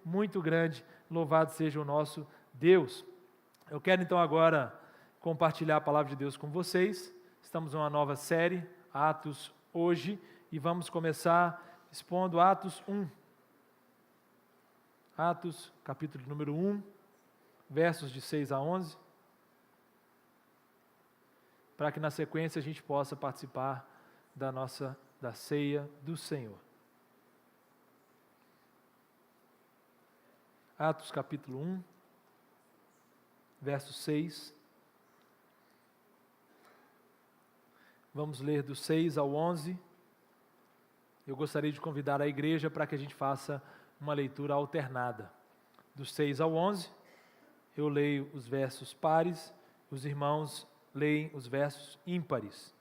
muito grande. Louvado seja o nosso Deus. Eu quero então agora compartilhar a palavra de Deus com vocês. Estamos numa nova série, Atos hoje, e vamos começar expondo Atos 1. Atos, capítulo número 1, versos de 6 a 11, para que na sequência a gente possa participar da ceia do Senhor. Atos capítulo 1, verso 6. Vamos ler do 6 ao 11. Eu gostaria de convidar a igreja para que a gente faça uma leitura alternada. Do 6 ao 11, eu leio os versos pares, os irmãos leem os versos ímpares.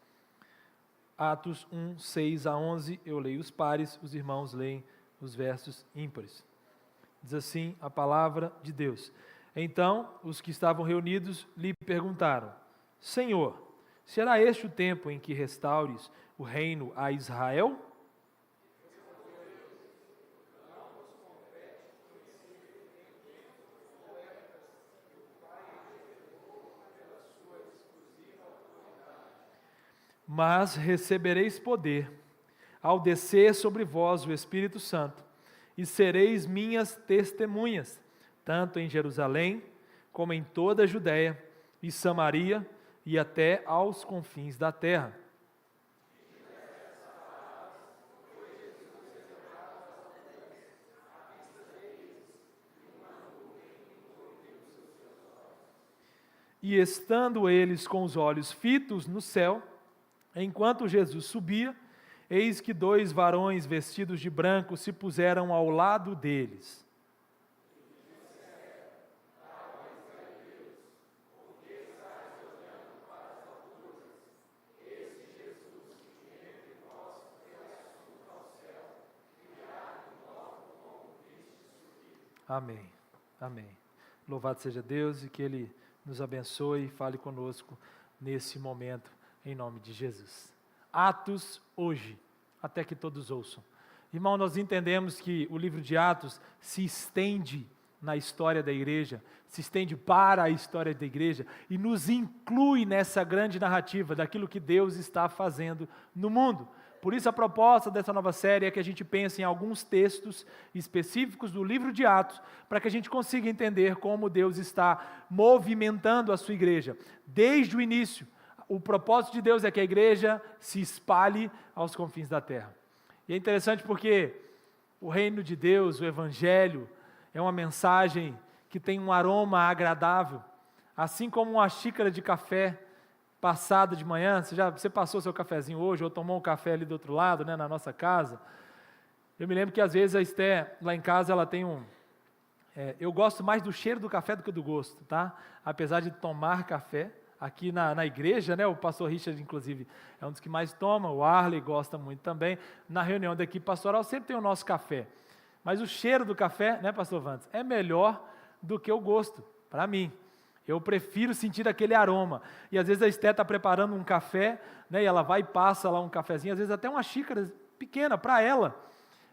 Atos 1, 6 a 11, eu leio os pares, os irmãos leem os versos ímpares. Diz assim a palavra de Deus. Então, os que estavam reunidos lhe perguntaram: Senhor, será este o tempo em que restaures o reino a Israel? Mas recebereis poder ao descer sobre vós o Espírito Santo, e sereis minhas testemunhas, tanto em Jerusalém, como em toda a Judéia e Samaria, e até aos confins da terra. E estando eles com os olhos fitos no céu, enquanto Jesus subia, eis que 2 varões vestidos de branco se puseram ao lado deles. Amém, amém. Louvado seja Deus e que Ele nos abençoe e fale conosco nesse momento, em nome de Jesus. Atos hoje, até que todos ouçam. Irmão, nós entendemos que o livro de Atos se estende na história da igreja, se estende para a história da igreja e nos inclui nessa grande narrativa daquilo que Deus está fazendo no mundo. Por isso a proposta dessa nova série é que a gente pense em alguns textos específicos do livro de Atos, para que a gente consiga entender como Deus está movimentando a sua igreja. Desde o início, o propósito de Deus é que a igreja se espalhe aos confins da terra. E é interessante porque o reino de Deus, o evangelho, é uma mensagem que tem um aroma agradável, assim como uma xícara de café passada de manhã. Você passou seu cafezinho hoje, ou tomou um café ali do outro lado, né, na nossa casa. Eu me lembro que às vezes a Esté, lá em casa, ela tem eu gosto mais do cheiro do café do que do gosto, tá? Apesar de tomar café, aqui na igreja, né, o pastor Richard, inclusive, é um dos que mais toma, o Arley gosta muito também. Na reunião da equipe pastoral sempre tem o nosso café. Mas o cheiro do café, né, pastor Vantes, é melhor do que o gosto, para mim. Eu prefiro sentir aquele aroma. E às vezes a Esté está preparando um café, né, e ela vai e passa lá um cafezinho, às vezes até uma xícara pequena para ela.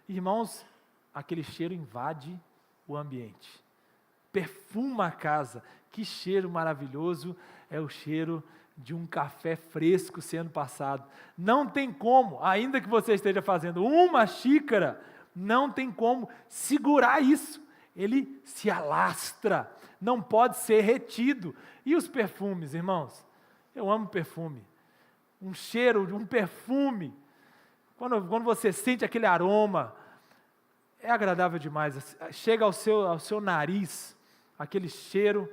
Irmãos, aquele cheiro invade o ambiente, perfuma a casa. Que cheiro maravilhoso é o cheiro de um café fresco sendo passado. Não tem como, ainda que você esteja fazendo uma xícara, não tem como segurar isso. Ele se alastra, não pode ser retido. E os perfumes, irmãos? Eu amo perfume. Um cheiro de um perfume, quando você sente aquele aroma, é agradável demais. Chega ao seu nariz, aquele cheiro.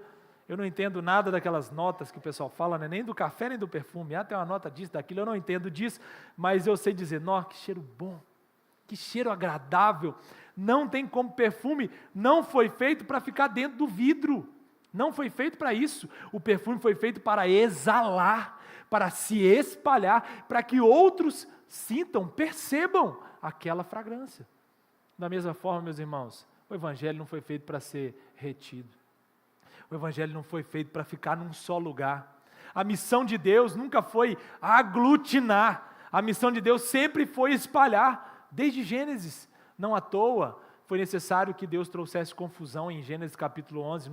Eu não entendo nada daquelas notas que o pessoal fala, né? Nem do café, nem do perfume. Tem uma nota disso, daquilo, eu não entendo disso, mas eu sei dizer, nossa, que cheiro bom, que cheiro agradável. Não tem como. Perfume não foi feito para ficar dentro do vidro, não foi feito para isso. O perfume foi feito para exalar, para se espalhar, para que outros sintam, percebam aquela fragrância. Da mesma forma, meus irmãos, o evangelho não foi feito para ser retido. O evangelho não foi feito para ficar num só lugar. A missão de Deus nunca foi aglutinar. A missão de Deus sempre foi espalhar, desde Gênesis. Não à toa, foi necessário que Deus trouxesse confusão em Gênesis capítulo 11,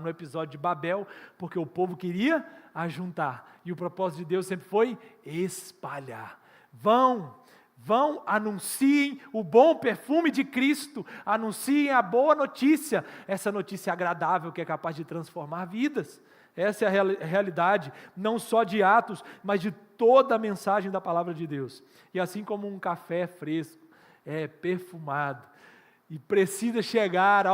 no episódio de Babel, porque o povo queria ajuntar. E o propósito de Deus sempre foi espalhar. Vão, anunciem o bom perfume de Cristo, anunciem a boa notícia, essa notícia agradável que é capaz de transformar vidas. Essa é a realidade, não só de Atos, mas de toda a mensagem da palavra de Deus. E assim como um café fresco é perfumado e precisa chegar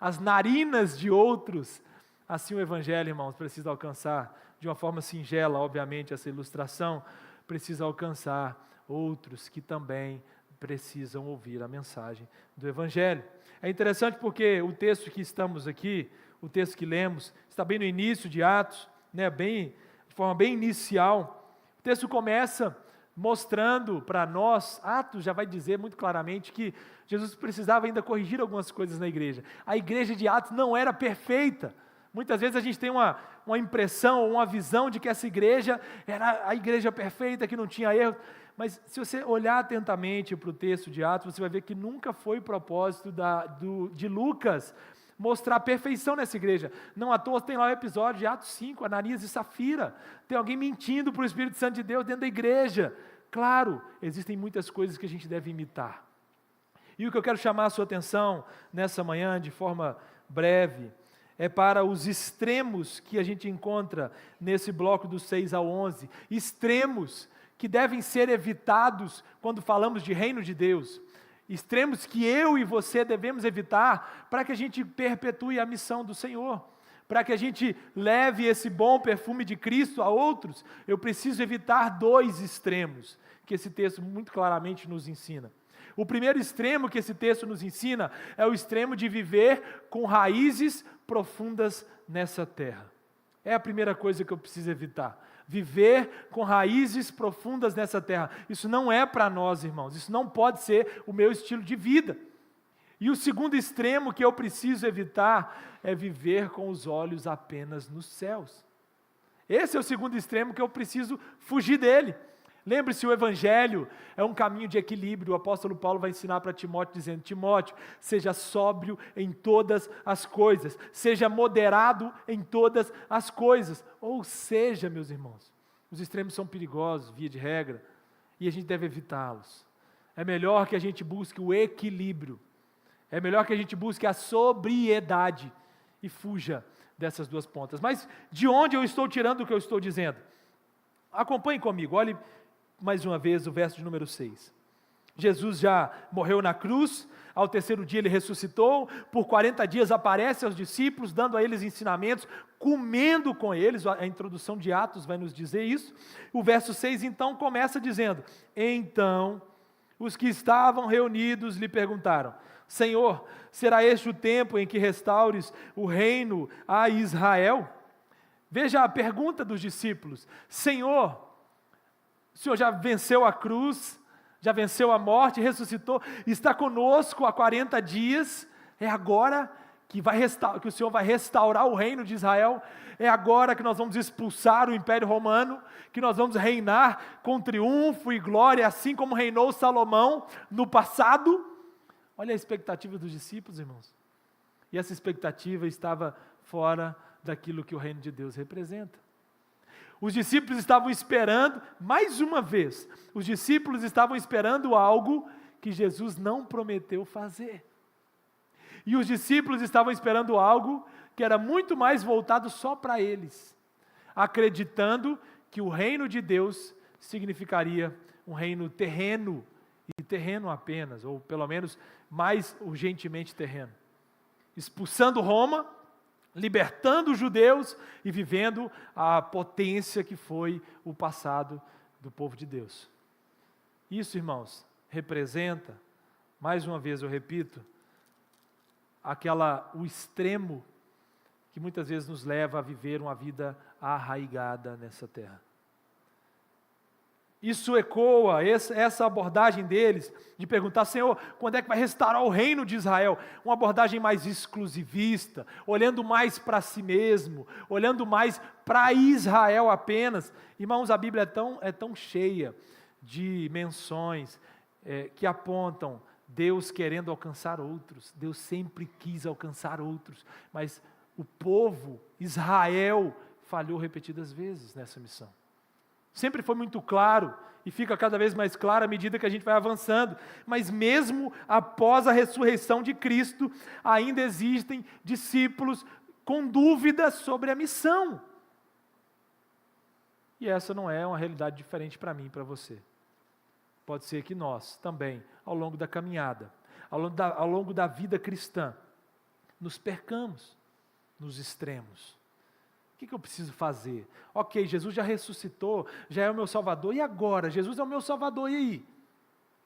às narinas de outros, assim o Evangelho, irmãos, precisa alcançar, de uma forma singela, obviamente, essa ilustração, precisa alcançar outros que também precisam ouvir a mensagem do Evangelho. É interessante porque o texto que estamos aqui, o texto que lemos, está bem no início de Atos, né, de forma bem inicial. O texto começa mostrando para nós, Atos já vai dizer muito claramente que Jesus precisava ainda corrigir algumas coisas na igreja. A igreja de Atos não era perfeita. Muitas vezes a gente tem uma impressão, uma visão de que essa igreja era a igreja perfeita, que não tinha erro. Mas se você olhar atentamente para o texto de Atos, você vai ver que nunca foi propósito de Lucas mostrar a perfeição nessa igreja. Não à toa tem lá o episódio de Atos 5, Ananias e Safira. Tem alguém mentindo para o Espírito Santo de Deus dentro da igreja. Claro, existem muitas coisas que a gente deve imitar. E o que eu quero chamar a sua atenção nessa manhã, de forma breve, é para os extremos que a gente encontra nesse bloco dos 6 ao 11. Extremos que devem ser evitados quando falamos de reino de Deus. Extremos que eu e você devemos evitar para que a gente perpetue a missão do Senhor. Para que a gente leve esse bom perfume de Cristo a outros, eu preciso evitar 2 extremos, que esse texto muito claramente nos ensina. O primeiro extremo que esse texto nos ensina é o extremo de viver com raízes profundas nessa terra. É a primeira coisa que eu preciso evitar. Viver com raízes profundas nessa terra. Isso não é para nós, irmãos. Isso não pode ser o meu estilo de vida. E o segundo extremo que eu preciso evitar é viver com os olhos apenas nos céus. Esse é o segundo extremo que eu preciso fugir dele. Lembre-se, o Evangelho é um caminho de equilíbrio. O apóstolo Paulo vai ensinar para Timóteo, dizendo: Timóteo, seja sóbrio em todas as coisas, seja moderado em todas as coisas. Ou seja, meus irmãos, os extremos são perigosos, via de regra, e a gente deve evitá-los. É melhor que a gente busque o equilíbrio, é melhor que a gente busque a sobriedade e fuja dessas 2 pontas. Mas de onde eu estou tirando o que eu estou dizendo? Acompanhe comigo, olhe mais uma vez o verso de número 6. Jesus já morreu na cruz, ao 3º dia ele ressuscitou, por 40 dias aparece aos discípulos, dando a eles ensinamentos, comendo com eles, a introdução de Atos vai nos dizer isso. O verso 6 então começa dizendo: então os que estavam reunidos lhe perguntaram: Senhor, será este o tempo em que restaures o reino a Israel? Veja a pergunta dos discípulos: Senhor, o Senhor já venceu a cruz, já venceu a morte, ressuscitou, está conosco há 40 dias, é agora que o Senhor vai restaurar o reino de Israel, é agora que nós vamos expulsar o Império Romano, que nós vamos reinar com triunfo e glória, assim como reinou Salomão no passado. Olha a expectativa dos discípulos, irmãos. E essa expectativa estava fora daquilo que o reino de Deus representa. Os discípulos estavam esperando, mais uma vez, os discípulos estavam esperando algo que Jesus não prometeu fazer. E os discípulos estavam esperando algo que era muito mais voltado só para eles, acreditando que o reino de Deus significaria um reino terreno, e terreno apenas, ou pelo menos mais urgentemente terreno. Expulsando Roma, libertando os judeus e vivendo a potência que foi o passado do povo de Deus. Isso, irmãos, representa, mais uma vez eu repito, o extremo que muitas vezes nos leva a viver uma vida arraigada nessa terra. Isso ecoa, essa abordagem deles, de perguntar: Senhor, quando é que vai restaurar o reino de Israel? Uma abordagem mais exclusivista, olhando mais para si mesmo, olhando mais para Israel apenas. Irmãos, a Bíblia é tão cheia de menções que apontam Deus querendo alcançar outros, Deus sempre quis alcançar outros, mas o povo, Israel, falhou repetidas vezes nessa missão. Sempre foi muito claro, e fica cada vez mais claro à medida que a gente vai avançando, mas mesmo após a ressurreição de Cristo, ainda existem discípulos com dúvidas sobre a missão. E essa não é uma realidade diferente para mim e para você. Pode ser que nós também, ao longo da caminhada, ao longo da vida cristã, nos percamos nos extremos. O que eu preciso fazer? Ok, Jesus já ressuscitou, já é o meu Salvador, e agora? Jesus é o meu Salvador, e aí?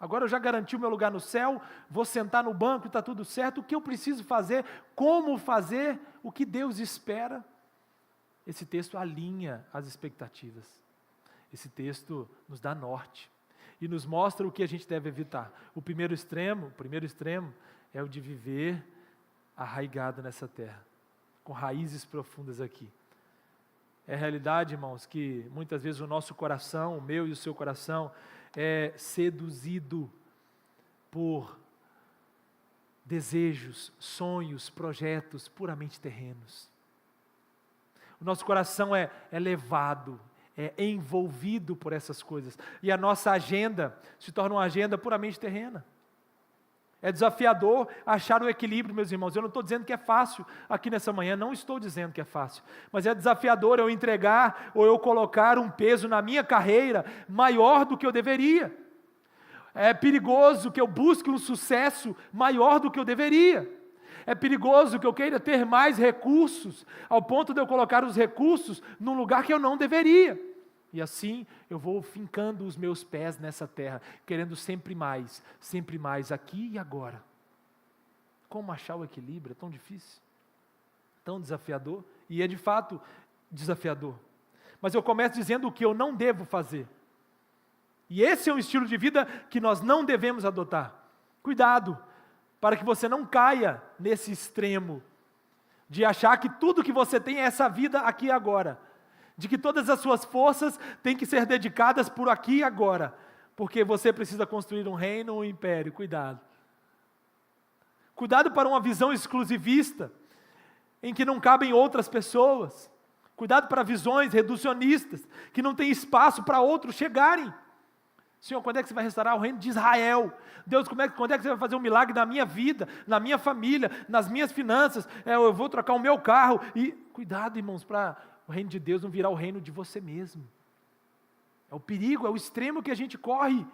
Agora eu já garanti o meu lugar no céu, vou sentar no banco e está tudo certo, o que eu preciso fazer? Como fazer? O que Deus espera? Esse texto alinha as expectativas. Esse texto nos dá norte e nos mostra o que a gente deve evitar. O primeiro extremo é o de viver arraigado nessa terra, com raízes profundas aqui. É a realidade, irmãos, que muitas vezes o nosso coração, o meu e o seu coração, é seduzido por desejos, sonhos, projetos puramente terrenos. O nosso coração é levado, é envolvido por essas coisas. E a nossa agenda se torna uma agenda puramente terrena. É desafiador achar o equilíbrio, meus irmãos. Eu não estou dizendo que é fácil aqui nessa manhã, não estou dizendo que é fácil. Mas é desafiador eu entregar ou eu colocar um peso na minha carreira maior do que eu deveria. É perigoso que eu busque um sucesso maior do que eu deveria. É perigoso que eu queira ter mais recursos, ao ponto de eu colocar os recursos num lugar que eu não deveria. E assim eu vou fincando os meus pés nessa terra, querendo sempre mais aqui e agora. Como achar o equilíbrio? É tão difícil, tão desafiador, e é de fato desafiador. Mas eu começo dizendo o que eu não devo fazer. E esse é um estilo de vida que nós não devemos adotar. Cuidado, para que você não caia nesse extremo de achar que tudo que você tem é essa vida aqui e agora, de que todas as suas forças têm que ser dedicadas por aqui e agora, porque você precisa construir um reino ou um império. Cuidado. Cuidado para uma visão exclusivista, em que não cabem outras pessoas. Cuidado para visões reducionistas, que não tem espaço para outros chegarem. Senhor, quando é que você vai restaurar o reino de Israel? Deus, quando é que você vai fazer um milagre na minha vida, na minha família, nas minhas finanças? Eu vou trocar o meu carro. E cuidado, irmãos, para o reino de Deus não virar o reino de você mesmo. É o perigo, é o extremo que a gente corre.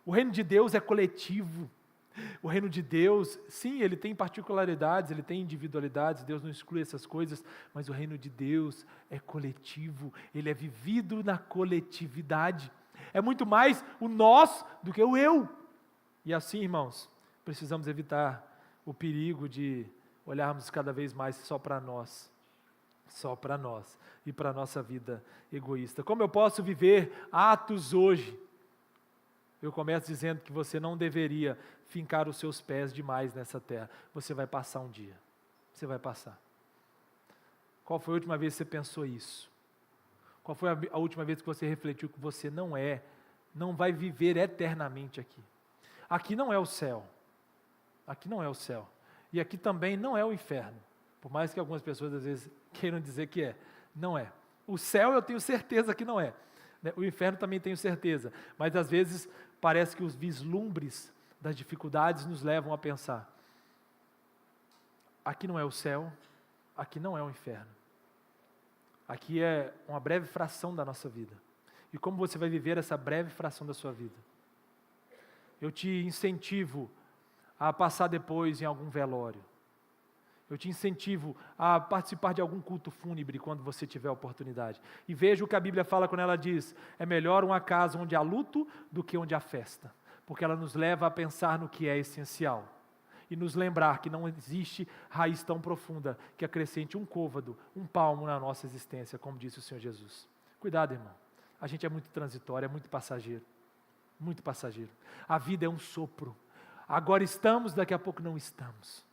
O reino de Deus é coletivo. O reino de Deus, sim, ele tem particularidades, ele tem individualidades, Deus não exclui essas coisas, mas o reino de Deus é coletivo, ele é vivido na coletividade. É muito mais o nós do que o eu. E assim, irmãos, precisamos evitar o perigo de olharmos cada vez mais só para nós e para a nossa vida egoísta. Como eu posso viver atos hoje? Eu começo dizendo que você não deveria fincar os seus pés demais nessa terra. Você vai passar um dia. Você vai passar. Qual foi a última vez que você pensou isso? Qual foi a última vez que você refletiu que você não vai viver eternamente aqui? Aqui não é o céu. Aqui não é o céu. E aqui também não é o inferno. Por mais que algumas pessoas às vezes queiram dizer que é. Não é. O céu eu tenho certeza que não é. O inferno também tenho certeza. Mas às vezes parece que os vislumbres das dificuldades nos levam a pensar. Aqui não é o céu. Aqui não é o inferno. Aqui é uma breve fração da nossa vida. E como você vai viver essa breve fração da sua vida? Eu te incentivo a passar depois em algum velório. Eu te incentivo a participar de algum culto fúnebre quando você tiver a oportunidade. E veja o que a Bíblia fala quando ela diz: é melhor uma casa onde há luto do que onde há festa. Porque ela nos leva a pensar no que é essencial. E nos lembrar que não existe raiz tão profunda que acrescente um côvado, um palmo na nossa existência, como disse o Senhor Jesus. Cuidado, irmão. A gente é muito transitório, é muito passageiro. Muito passageiro. A vida é um sopro. Agora estamos, daqui a pouco não estamos.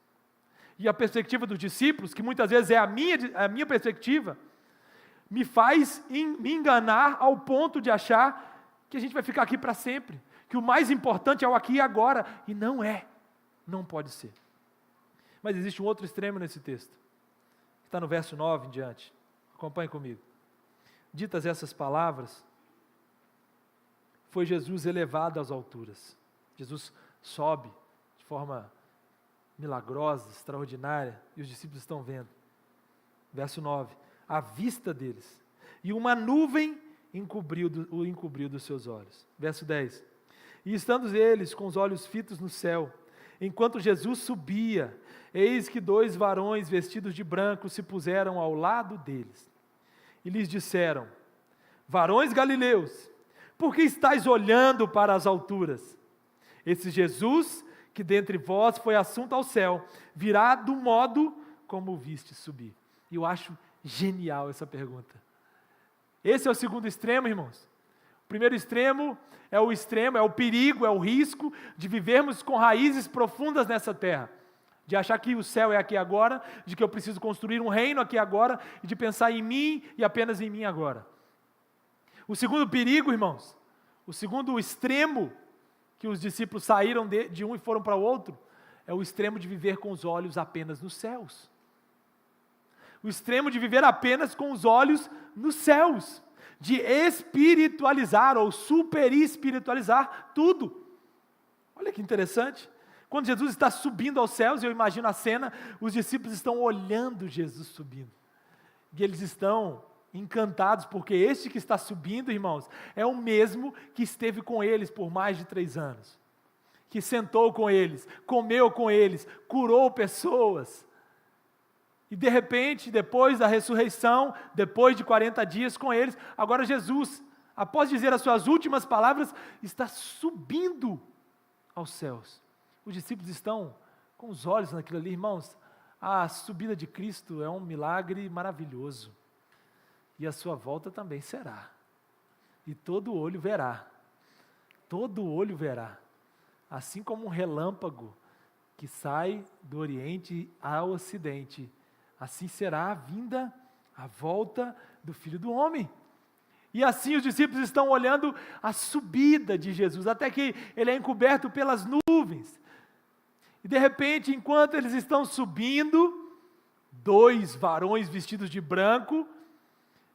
E a perspectiva dos discípulos, que muitas vezes é a minha perspectiva, me faz me enganar ao ponto de achar que a gente vai ficar aqui para sempre, que o mais importante é o aqui e agora, e não é, não pode ser. Mas existe um outro extremo nesse texto, que está no verso 9 em diante, acompanhe comigo. Ditas essas palavras, foi Jesus elevado às alturas. Jesus sobe de forma milagrosa, extraordinária, e os discípulos estão vendo. Verso 9, à vista deles, e uma nuvem o encobriu dos seus olhos. Verso 10, e estando eles com os olhos fitos no céu, enquanto Jesus subia, eis que 2 varões vestidos de branco se puseram ao lado deles, e lhes disseram: varões galileus, por que estáis olhando para as alturas? Esse Jesus, que dentre vós foi assunto ao céu, virá do modo como o viste subir. E eu acho genial essa pergunta. Esse é o segundo extremo, irmãos. O primeiro extremo, é o perigo, é o risco de vivermos com raízes profundas nessa terra. De achar que o céu é aqui agora, de que eu preciso construir um reino aqui agora, e de pensar em mim e apenas em mim agora. O segundo perigo, irmãos, o segundo extremo que os discípulos saíram de um e foram para o outro, é o extremo de viver com os olhos apenas nos céus. O extremo de viver apenas com os olhos nos céus, de espiritualizar ou super-espiritualizar tudo. Olha que interessante. Quando Jesus está subindo aos céus, eu imagino a cena, os discípulos estão olhando Jesus subindo. E eles estão encantados, porque este que está subindo, irmãos, é o mesmo que esteve com eles por mais de 3 anos. Que sentou com eles, comeu com eles, curou pessoas. E de repente, depois da ressurreição, depois de 40 dias com eles, agora Jesus, após dizer as suas últimas palavras, está subindo aos céus. Os discípulos estão com os olhos naquilo ali, irmãos. A subida de Cristo é um milagre maravilhoso. E a sua volta também será. E todo olho verá. Todo olho verá. Assim como um relâmpago que sai do Oriente ao Ocidente, assim será a vinda, a volta do Filho do Homem. E assim os discípulos estão olhando a subida de Jesus, até que ele é encoberto pelas nuvens. E de repente, enquanto eles estão subindo, 2 varões vestidos de branco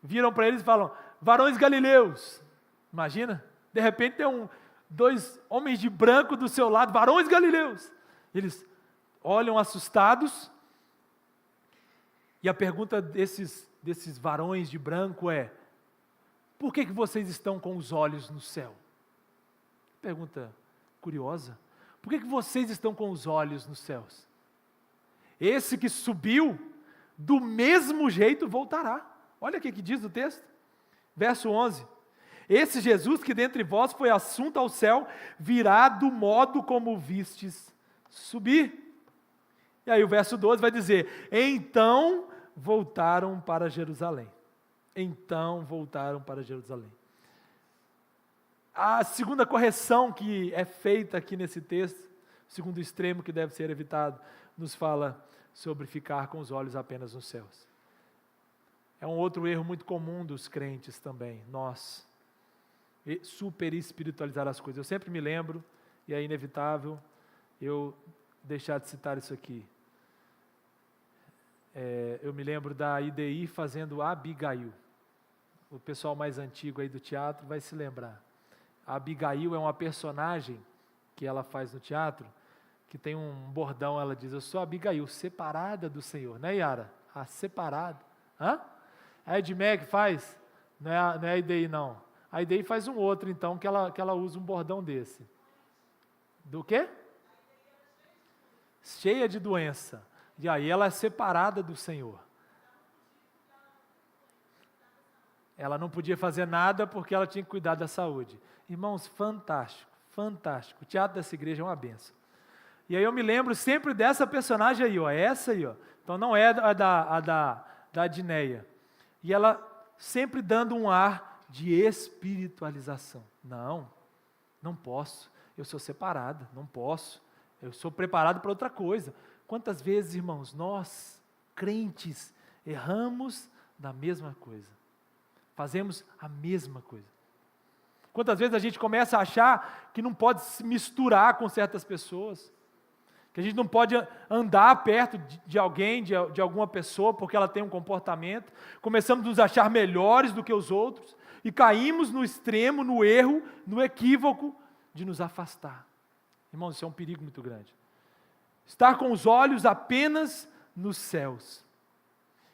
viram para eles e falam: varões galileus. Imagina, de repente tem 2 homens de branco do seu lado, varões galileus. Eles olham assustados, e a pergunta desses varões de branco é: por que vocês estão com os olhos no céu? Pergunta curiosa. Por que vocês estão com os olhos nos céus? Esse que subiu, do mesmo jeito voltará. Olha o que diz o texto. Verso 11. Esse Jesus que dentre vós foi assunto ao céu, virá do modo como vistes subir. E aí o verso 12 vai dizer: então voltaram para Jerusalém. Então voltaram para Jerusalém. A segunda correção que é feita aqui nesse texto, o segundo extremo que deve ser evitado, nos fala sobre ficar com os olhos apenas nos céus. É um outro erro muito comum dos crentes também, nós, super espiritualizar as coisas. Eu sempre me lembro, e é inevitável eu deixar de citar isso aqui. Eu me lembro da IDI fazendo Abigail. O pessoal mais antigo aí do teatro vai se lembrar. A Abigail é uma personagem que ela faz no teatro, que tem um bordão, ela diz: eu sou Abigail, separada do Senhor. Né, Yara? A separada. Hã? A Edmeg faz? Não é a IDI, não. A IDI faz um outro, então, que ela usa um bordão desse. Do quê? Cheia de doença. E aí ela é separada do Senhor. Ela não podia fazer nada porque ela tinha que cuidar da saúde. Irmãos, fantástico, fantástico. O teatro dessa igreja é uma bênção. E aí eu me lembro sempre dessa personagem aí, ó, essa aí, ó. Então não é a da Adneia. E ela sempre dando um ar de espiritualização. Não posso. Eu sou separada, não posso. Eu sou preparado para outra coisa. Quantas vezes, irmãos, nós, crentes, erramos na mesma coisa. Fazemos a mesma coisa. Quantas vezes a gente começa a achar que não pode se misturar com certas pessoas, que a gente não pode andar perto de alguém, de alguma pessoa, porque ela tem um comportamento, começamos a nos achar melhores do que os outros, e caímos no extremo, no erro, no equívoco de nos afastar. Irmãos, isso é um perigo muito grande. Estar com os olhos apenas nos céus.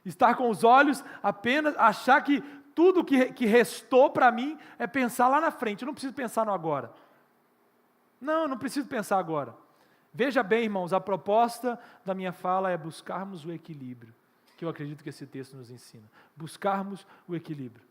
Estar com os olhos apenas, achar que tudo que restou para mim é pensar lá na frente, eu não preciso pensar no agora. Não preciso pensar agora. Veja bem, irmãos, a proposta da minha fala é buscarmos o equilíbrio, que eu acredito que esse texto nos ensina. Buscarmos o equilíbrio.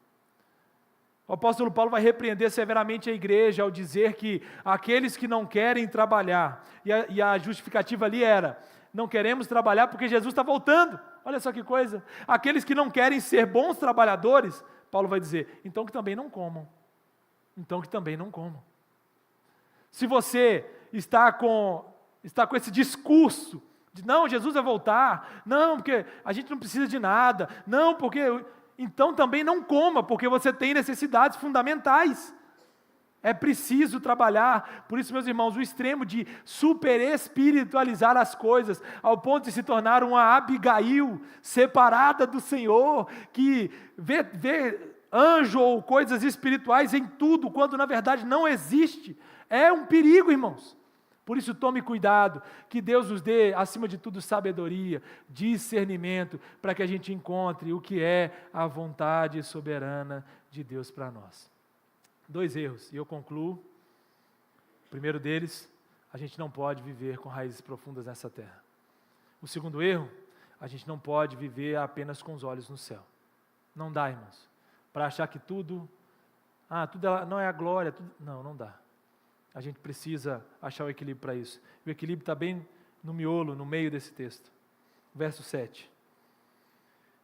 O apóstolo Paulo vai repreender severamente a igreja ao dizer que aqueles que não querem trabalhar, e a justificativa ali era, não queremos trabalhar porque Jesus está voltando. Olha só que coisa. Aqueles que não querem ser bons trabalhadores, Paulo vai dizer, então que também não comam. Então que também não comam. Se você está com esse discurso de não, Jesus vai voltar, não, porque a gente não precisa de nada, não, porque... Então também não coma, porque você tem necessidades fundamentais. É preciso trabalhar. Por isso, meus irmãos, o extremo de super espiritualizar as coisas, ao ponto de se tornar uma Abigail separada do Senhor, que vê anjo ou coisas espirituais em tudo, quando na verdade não existe, é um perigo, irmãos. Por isso, tome cuidado, que Deus nos dê, acima de tudo, sabedoria, discernimento, para que a gente encontre o que é a vontade soberana de Deus para nós. 2 erros, e eu concluo. O primeiro deles, a gente não pode viver com raízes profundas nessa terra. O segundo erro, a gente não pode viver apenas com os olhos no céu. Não dá, irmãos, para achar que tudo não é a glória, não dá. A gente precisa achar o equilíbrio para isso. O equilíbrio está bem no miolo, no meio desse texto. Verso 7.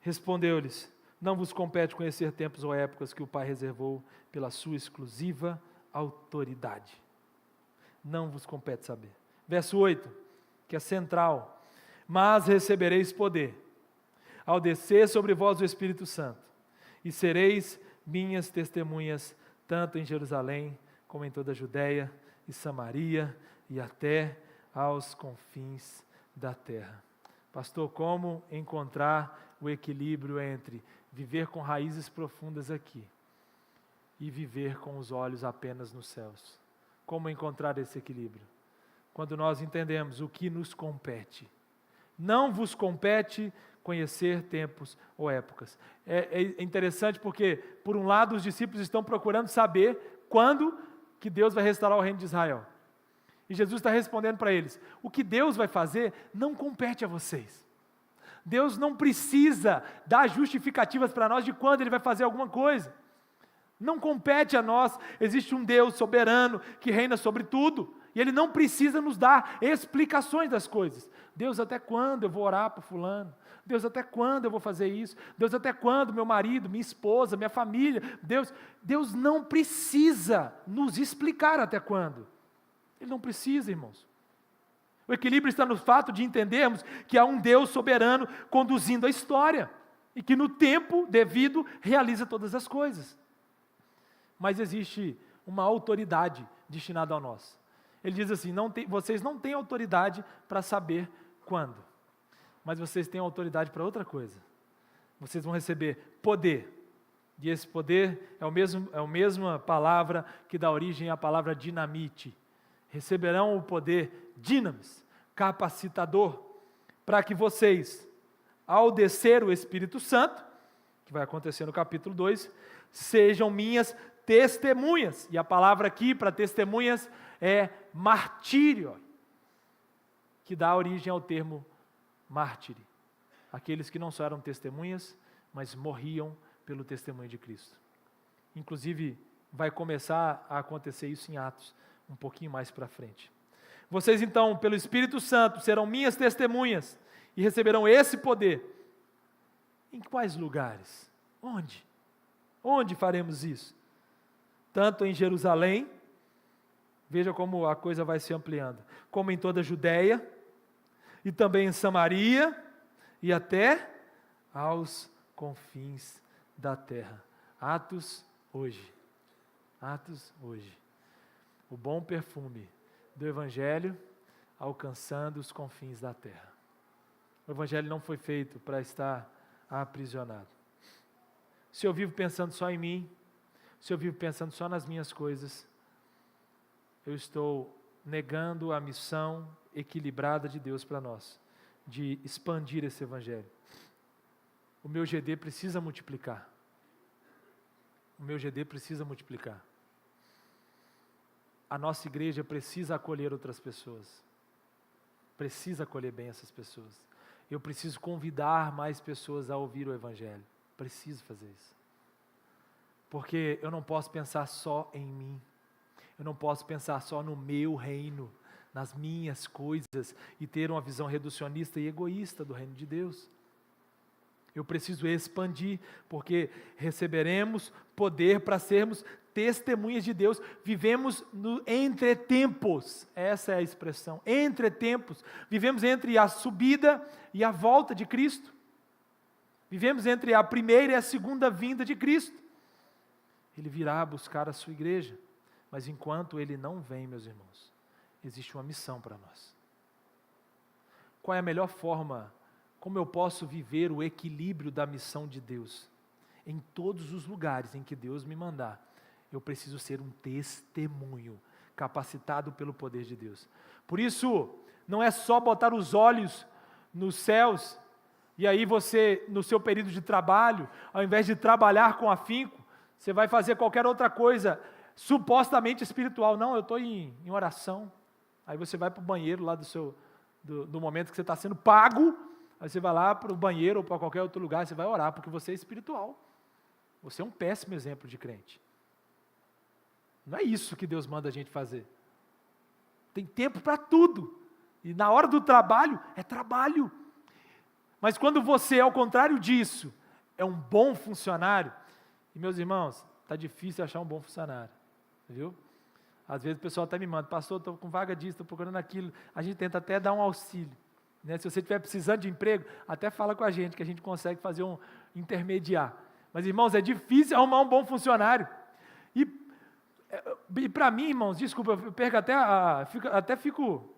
Respondeu-lhes, não vos compete conhecer tempos ou épocas que o Pai reservou pela sua exclusiva autoridade. Não vos compete saber. Verso 8, que é central. Mas recebereis poder, ao descer sobre vós o Espírito Santo, e sereis minhas testemunhas, tanto em Jerusalém, como em toda a Judéia e Samaria e até aos confins da terra. Pastor, como encontrar o equilíbrio entre viver com raízes profundas aqui e viver com os olhos apenas nos céus? Como encontrar esse equilíbrio? Quando nós entendemos o que nos compete. Não vos compete conhecer tempos ou épocas. É interessante porque, por um lado, os discípulos estão procurando saber quando que Deus vai restaurar o reino de Israel. E Jesus está respondendo para eles, o que Deus vai fazer não compete a vocês. Deus não precisa dar justificativas para nós de quando Ele vai fazer alguma coisa. Não compete a nós, existe um Deus soberano que reina sobre tudo, e Ele não precisa nos dar explicações das coisas. Deus, até quando eu vou orar para fulano? Deus, até quando eu vou fazer isso? Deus, até quando meu marido, minha esposa, minha família? Deus não precisa nos explicar até quando. Ele não precisa, irmãos. O equilíbrio está no fato de entendermos que há um Deus soberano conduzindo a história e que no tempo devido realiza todas as coisas. Mas existe uma autoridade destinada a nós. Ele diz assim, vocês não têm autoridade para saber quando. Mas vocês têm autoridade para outra coisa. Vocês vão receber poder. E esse poder é a mesma palavra que dá origem à palavra dinamite. Receberão o poder dinamis, capacitador, para que vocês, ao descer o Espírito Santo, que vai acontecer no capítulo 2, sejam minhas testemunhas. E a palavra aqui para testemunhas é martírio, que dá origem ao termo mártire, aqueles que não só eram testemunhas, mas morriam pelo testemunho de Cristo. Inclusive, vai começar a acontecer isso em Atos, um pouquinho mais para frente. Vocês então, pelo Espírito Santo, serão minhas testemunhas e receberão esse poder. Em quais lugares? Onde? Onde faremos isso? Tanto em Jerusalém, veja como a coisa vai se ampliando, como em toda a Judéia, e também em Samaria, e até aos confins da terra. Atos, hoje. Atos hoje. O bom perfume do Evangelho alcançando os confins da terra. O Evangelho não foi feito para estar aprisionado. Se eu vivo pensando só em mim, se eu vivo pensando só nas minhas coisas, eu estou negando a missão equilibrada de Deus para nós, de expandir esse Evangelho. O meu GD precisa multiplicar. O meu GD precisa multiplicar. A nossa igreja precisa acolher outras pessoas. Precisa acolher bem essas pessoas. Eu preciso convidar mais pessoas a ouvir o Evangelho. Preciso fazer isso. Porque eu não posso pensar só em mim. Eu não posso pensar só no meu reino, nas minhas coisas, e ter uma visão reducionista e egoísta do reino de Deus. Eu preciso expandir, porque receberemos poder para sermos testemunhas de Deus. Vivemos entre tempos, essa é a expressão, entre tempos. Vivemos entre a subida e a volta de Cristo. Vivemos entre a primeira e a segunda vinda de Cristo. Ele virá buscar a sua igreja, mas enquanto Ele não vem, meus irmãos, existe uma missão para nós. Qual é a melhor forma, como eu posso viver o equilíbrio da missão de Deus? Em todos os lugares em que Deus me mandar, eu preciso ser um testemunho, capacitado pelo poder de Deus. Por isso, não é só botar os olhos nos céus, e aí você, no seu período de trabalho, ao invés de trabalhar com afinco, você vai fazer qualquer outra coisa, supostamente espiritual. Não, eu estou em oração. Aí você vai para o banheiro lá do momento que você está sendo pago, aí você vai lá para o banheiro ou para qualquer outro lugar, você vai orar, porque você é espiritual. Você é um péssimo exemplo de crente. Não é isso que Deus manda a gente fazer. Tem tempo para tudo. E na hora do trabalho, é trabalho. Mas quando você, ao contrário disso, é um bom funcionário, e meus irmãos, está difícil achar um bom funcionário, viu? Às vezes o pessoal até me manda, pastor, estou com vaga disso, estou procurando aquilo, a gente tenta até dar um auxílio, né? Se você estiver precisando de emprego, até fala com a gente, que a gente consegue fazer um intermediar. Mas irmãos, é difícil arrumar um bom funcionário, e para mim, irmãos, desculpa, eu perco fico,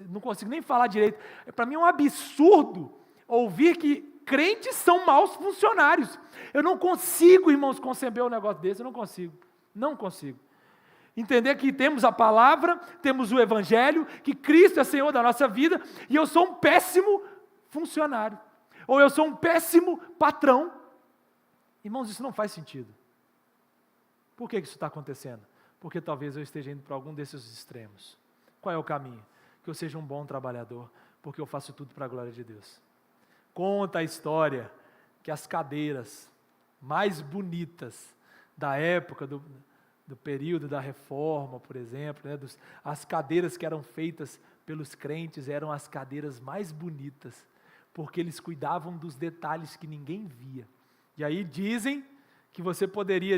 não consigo nem falar direito, para mim é um absurdo ouvir que crentes são maus funcionários. Eu não consigo, irmãos, conceber um negócio desse, eu não consigo. Entender que temos a palavra, temos o Evangelho, que Cristo é Senhor da nossa vida, e eu sou um péssimo funcionário, ou eu sou um péssimo patrão. Irmãos, isso não faz sentido. Por que isso está acontecendo? Porque talvez eu esteja indo para algum desses extremos. Qual é o caminho? Que eu seja um bom trabalhador, porque eu faço tudo para a glória de Deus. Conta a história que as cadeiras mais bonitas da época, do período da Reforma, por exemplo, né, as cadeiras que eram feitas pelos crentes eram as cadeiras mais bonitas, porque eles cuidavam dos detalhes que ninguém via. E aí dizem que você poderia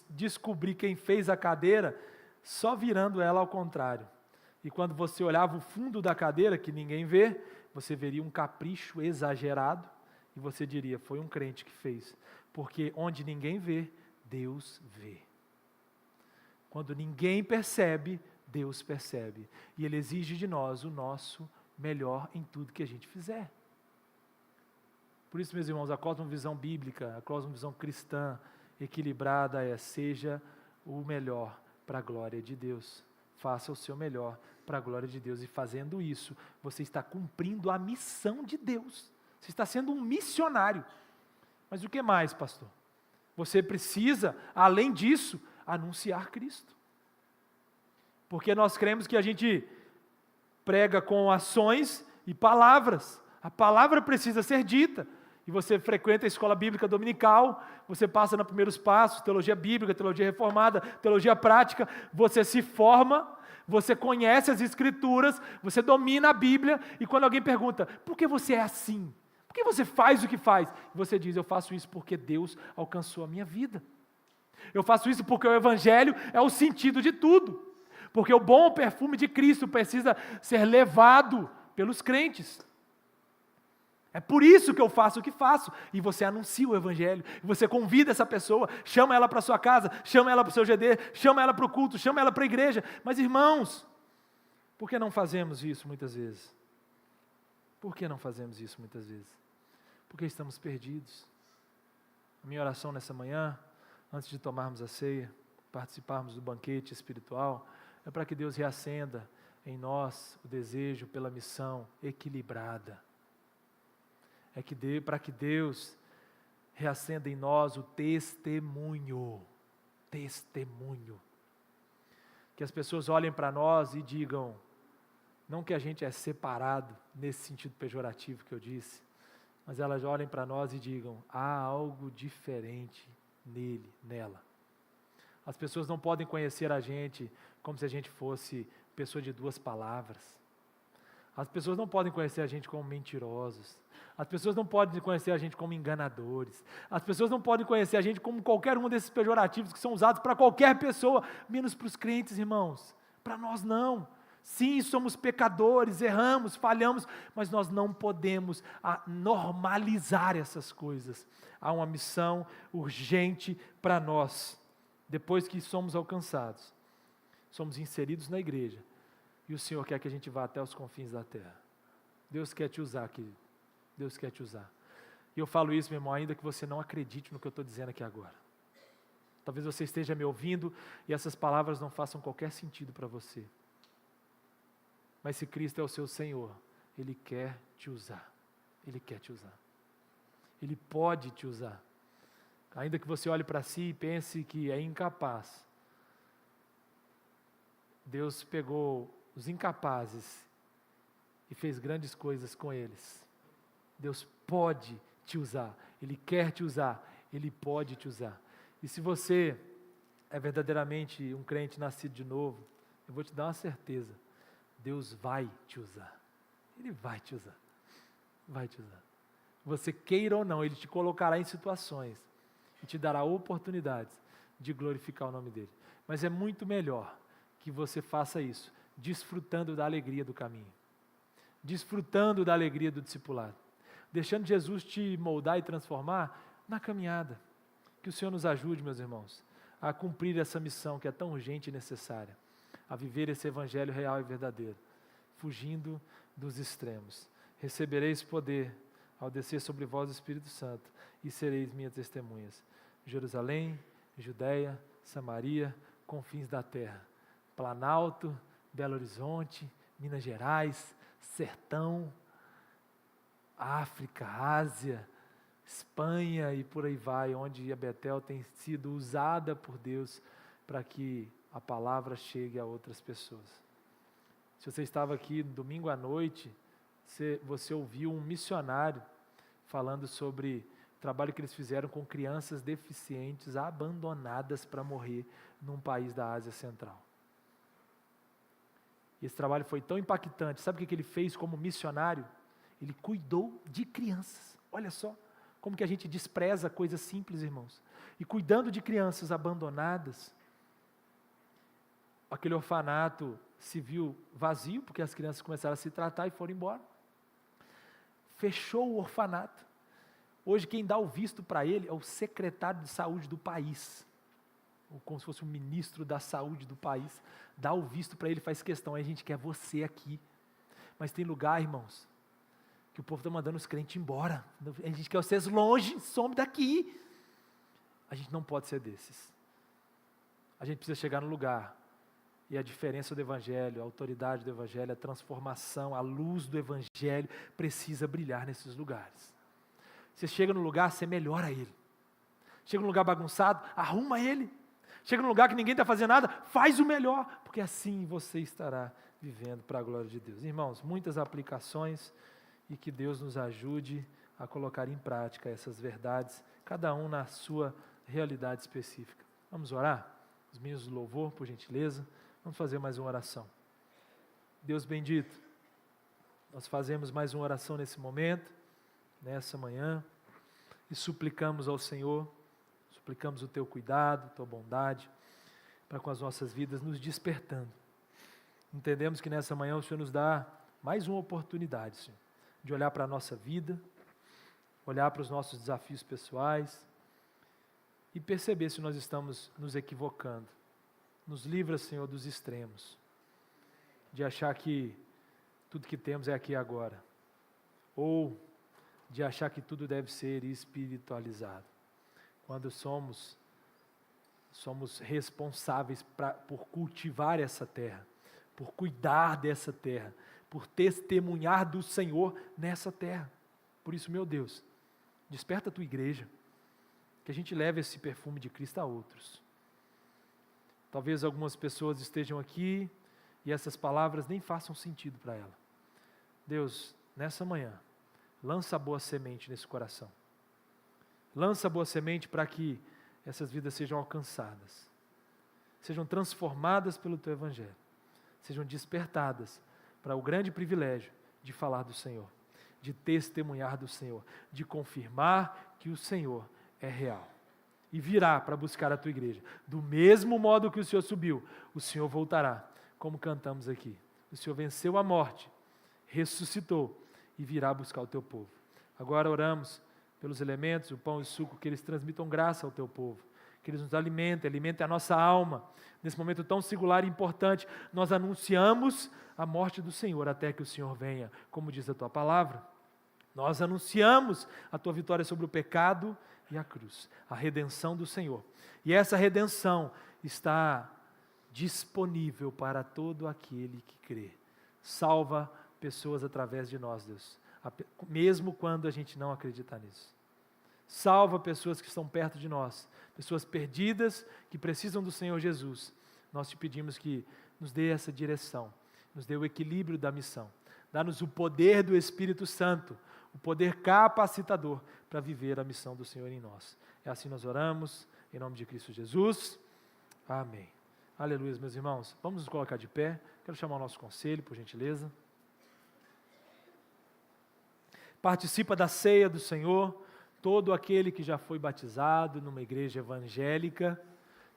descobrir quem fez a cadeira só virando ela ao contrário. E quando você olhava o fundo da cadeira, que ninguém vê, você veria um capricho exagerado e você diria, foi um crente que fez. Porque onde ninguém vê, Deus vê. Quando ninguém percebe, Deus percebe. E Ele exige de nós o nosso melhor em tudo que a gente fizer. Por isso, meus irmãos, a cosmovisão bíblica, a cosmovisão cristã equilibrada seja o melhor para a glória de Deus. Faça o seu melhor para a glória de Deus. E fazendo isso, você está cumprindo a missão de Deus. Você está sendo um missionário. Mas o que mais, pastor? Você precisa, além disso, anunciar Cristo. Porque nós cremos que a gente prega com ações e palavras. A palavra precisa ser dita. E você frequenta a escola bíblica dominical, você passa nos primeiros passos, teologia bíblica, teologia reformada, teologia prática, você se forma, você conhece as escrituras, você domina a Bíblia, e quando alguém pergunta, por que você é assim? Por que você faz o que faz? Você diz, eu faço isso porque Deus alcançou a minha vida. Eu faço isso porque o Evangelho é o sentido de tudo. Porque o bom perfume de Cristo precisa ser levado pelos crentes. É por isso que eu faço o que faço. E você anuncia o Evangelho, e você convida essa pessoa, chama ela para sua casa, chama ela para o seu GD, chama ela para o culto, chama ela para a igreja. Mas irmãos, por que não fazemos isso muitas vezes? Por que não fazemos isso muitas vezes? Porque estamos perdidos. A minha oração nessa manhã, antes de tomarmos a ceia, participarmos do banquete espiritual, é para que Deus reacenda em nós o desejo pela missão equilibrada. Para que Deus reacenda em nós o testemunho. Testemunho. Que as pessoas olhem para nós e digam, não que a gente é separado, nesse sentido pejorativo que eu disse, mas elas olhem para nós e digam, há algo diferente nele, nela. As pessoas não podem conhecer a gente como se a gente fosse pessoa de duas palavras. As pessoas não podem conhecer a gente como mentirosos. As pessoas não podem conhecer a gente como enganadores. As pessoas não podem conhecer a gente como qualquer um desses pejorativos que são usados para qualquer pessoa, menos para os crentes, irmãos. Para nós não. Sim, somos pecadores, erramos, falhamos, mas nós não podemos normalizar essas coisas. Há uma missão urgente para nós, depois que somos alcançados. Somos inseridos na igreja, e o Senhor quer que a gente vá até os confins da terra. Deus quer te usar, querido. Deus quer te usar. E eu falo isso, meu irmão, ainda que você não acredite no que eu estou dizendo aqui agora. Talvez você esteja me ouvindo e essas palavras não façam qualquer sentido para você. Mas se Cristo é o seu Senhor, Ele quer te usar. Ele quer te usar. Ele pode te usar. Ainda que você olhe para si e pense que é incapaz, Deus pegou os incapazes e fez grandes coisas com eles. Deus pode te usar, Ele quer te usar, Ele pode te usar. E se você é verdadeiramente um crente nascido de novo, eu vou te dar uma certeza, Deus vai te usar. Ele vai te usar. Vai te usar. Você queira ou não, Ele te colocará em situações e te dará oportunidades de glorificar o nome dEle. Mas é muito melhor que você faça isso, desfrutando da alegria do caminho, desfrutando da alegria do discipulado, deixando Jesus te moldar e transformar na caminhada. Que o Senhor nos ajude, meus irmãos, a cumprir essa missão que é tão urgente e necessária, a viver esse evangelho real e verdadeiro, fugindo dos extremos. Recebereis poder ao descer sobre vós o Espírito Santo e sereis minhas testemunhas. Jerusalém, Judeia, Samaria, confins da terra. Planalto, Belo Horizonte, Minas Gerais, Sertão, África, Ásia, Espanha e por aí vai, onde a Betel tem sido usada por Deus para que a palavra chegue a outras pessoas. Se você estava aqui domingo à noite, você ouviu um missionário falando sobre o trabalho que eles fizeram com crianças deficientes abandonadas para morrer num país da Ásia Central. E esse trabalho foi tão impactante. Sabe o que ele fez como missionário? Ele cuidou de crianças. Olha só como que a gente despreza coisas simples, irmãos. E cuidando de crianças abandonadas, aquele orfanato se viu vazio, porque as crianças começaram a se tratar e foram embora. Fechou o orfanato. Hoje quem dá o visto para ele é o secretário de saúde do país, ou como se fosse o ministro da saúde do país, dá o visto para ele, faz questão, a gente quer você aqui. Mas tem lugar, irmãos, que o povo está mandando os crentes embora, a gente quer vocês longe, some daqui. A gente não pode ser desses. A gente precisa chegar no lugar, e a diferença do Evangelho, a autoridade do Evangelho, a transformação, a luz do Evangelho precisa brilhar nesses lugares. Você chega no lugar, você melhora ele. Chega num lugar bagunçado, arruma ele. Chega num lugar que ninguém está fazendo nada, faz o melhor, porque assim você estará vivendo para a glória de Deus. Irmãos, muitas aplicações e que Deus nos ajude a colocar em prática essas verdades, cada um na sua realidade específica. Vamos orar? Os meninos do louvor, por gentileza. Vamos fazer mais uma oração. Deus bendito, nós fazemos mais uma oração nesse momento, nessa manhã, e suplicamos ao Senhor, suplicamos o Teu cuidado, Tua bondade, para com as nossas vidas nos despertando. Entendemos que nessa manhã o Senhor nos dá mais uma oportunidade, Senhor, de olhar para a nossa vida, olhar para os nossos desafios pessoais e perceber se nós estamos nos equivocando. Nos livra, Senhor, dos extremos, de achar que tudo que temos é aqui e agora, ou de achar que tudo deve ser espiritualizado, quando somos responsáveis por cultivar essa terra, por cuidar dessa terra, por testemunhar do Senhor nessa terra. Por isso, meu Deus, desperta a tua igreja, que a gente leve esse perfume de Cristo a outros. Talvez algumas pessoas estejam aqui e essas palavras nem façam sentido para ela. Deus, nessa manhã, lança a boa semente nesse coração. Lança a boa semente para que essas vidas sejam alcançadas, sejam transformadas pelo Teu Evangelho, sejam despertadas para o grande privilégio de falar do Senhor, de testemunhar do Senhor, de confirmar que o Senhor é real. E virá para buscar a Tua igreja. Do mesmo modo que o Senhor subiu, o Senhor voltará, como cantamos aqui. O Senhor venceu a morte, ressuscitou e virá buscar o Teu povo. Agora oramos pelos elementos, o pão e o suco, que eles transmitam graça ao Teu povo, que eles nos alimentem a nossa alma. Nesse momento tão singular e importante, nós anunciamos a morte do Senhor até que o Senhor venha, como diz a Tua palavra. Nós anunciamos a Tua vitória sobre o pecado e a cruz, a redenção do Senhor. E essa redenção está disponível para todo aquele que crê. Salva pessoas através de nós, Deus, mesmo quando a gente não acredita nisso. Salva pessoas que estão perto de nós, pessoas perdidas que precisam do Senhor Jesus. Nós te pedimos que nos dê essa direção, nos dê o equilíbrio da missão. Dá-nos o poder do Espírito Santo, o poder capacitador para viver a missão do Senhor em nós. É assim nós oramos, em nome de Cristo Jesus. Amém. Aleluia, meus irmãos. Vamos nos colocar de pé. Quero chamar o nosso conselho, por gentileza. Participa da ceia do Senhor todo aquele que já foi batizado numa igreja evangélica,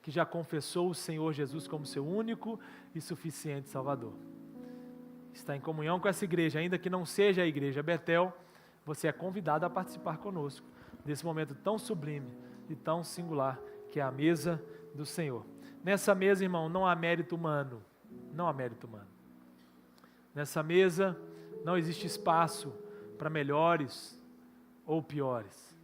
que já confessou o Senhor Jesus como seu único e suficiente Salvador. Está em comunhão com essa igreja, ainda que não seja a igreja Betel, você é convidado a participar conosco desse momento tão sublime e tão singular que é a mesa do Senhor. Nessa mesa, irmão, não há mérito humano, não há mérito humano. Nessa mesa não existe espaço para melhores ou piores.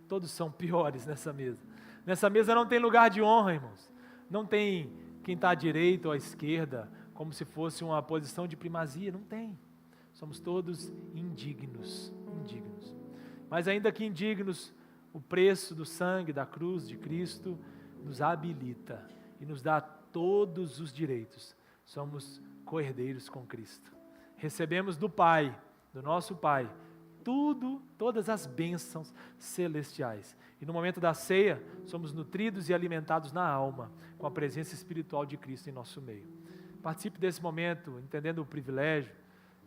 Todos são piores nessa mesa. Nessa mesa não tem lugar de honra, irmãos. Não tem quem está à direita ou à esquerda, como se fosse uma posição de primazia. Não tem. Somos todos indignos. Mas ainda que indignos, o preço do sangue da cruz de Cristo nos habilita e nos dá todos os direitos. Somos co-herdeiros com Cristo. Recebemos do Pai, do nosso Pai, todas as bênçãos celestiais. E no momento da ceia, somos nutridos e alimentados na alma, com a presença espiritual de Cristo em nosso meio. Participe desse momento, entendendo o privilégio,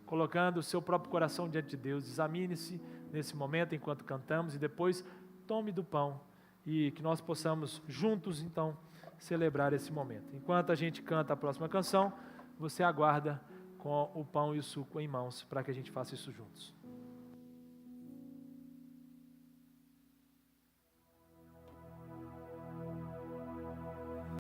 colocando o seu próprio coração diante de Deus. Examine-se nesse momento enquanto cantamos e depois tome do pão e que nós possamos juntos, então, celebrar esse momento. Enquanto a gente canta a próxima canção, você aguarda com o pão e o suco em mãos para que a gente faça isso juntos.